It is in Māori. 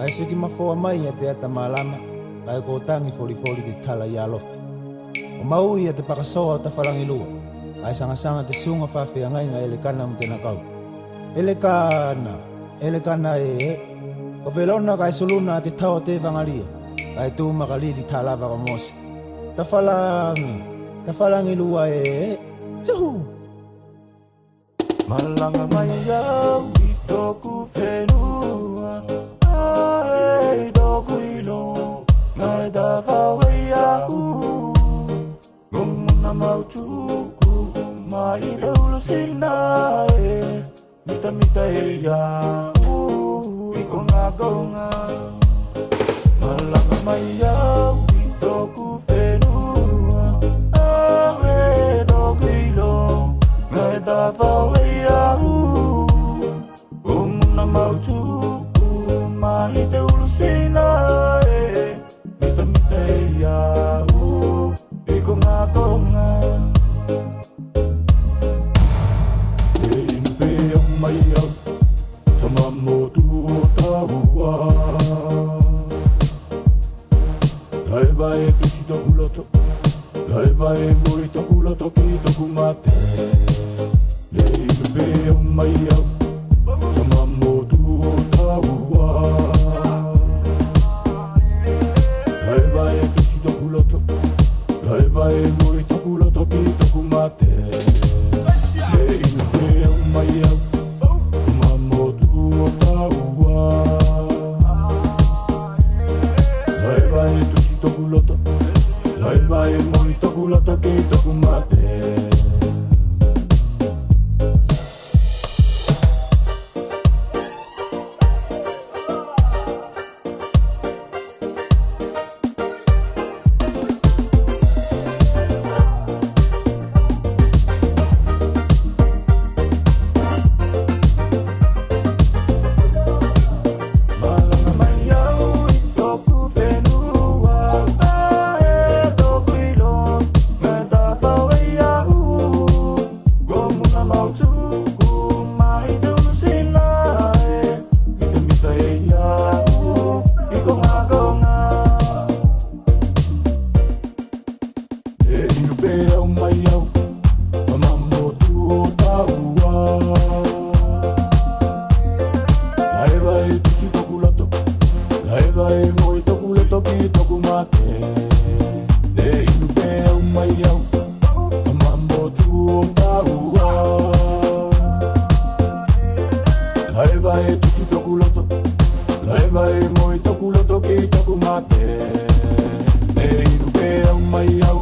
Ai siki mafoa mai e te ata malama, kai ko tangi foli te tala i alofi. O mau ia te pakasoa o tafarangi lua, ai sanga te sunga whawhia ngai nga ele kana mo te nakau. Ele kana o velona kai soluna te tau te vangalia, kai tu makalili talava ka mosi. Tafarangi lua tuhu. Malanga mai au i toku whenua, ai toku ilo, ngai da whawai au. Gonguna mautuku, mai te ulo sina mita au, i konga gonga. Malanga mai au i toku whenua, ai toku ilo, ngai da whawai Gonguna mautuku, mai te ulu sina mita au, i konga konga. E inu pe au mai au, tama motu o taua. Lai vai e tusi toku loto, lai vai e mui toku loto ki toku mate. E inu pe au mai au, tama motu o taua. Lai vai e tusi toku loto, lai vai e mui toku loto ki toku mate. E inu pe au mai au, tama motu o taua. Lai vai e tusi toku loto, lai vai e mui toku loto ki toku mate. Leva e moi toku loto ki toku mate. E iru pe au mai au.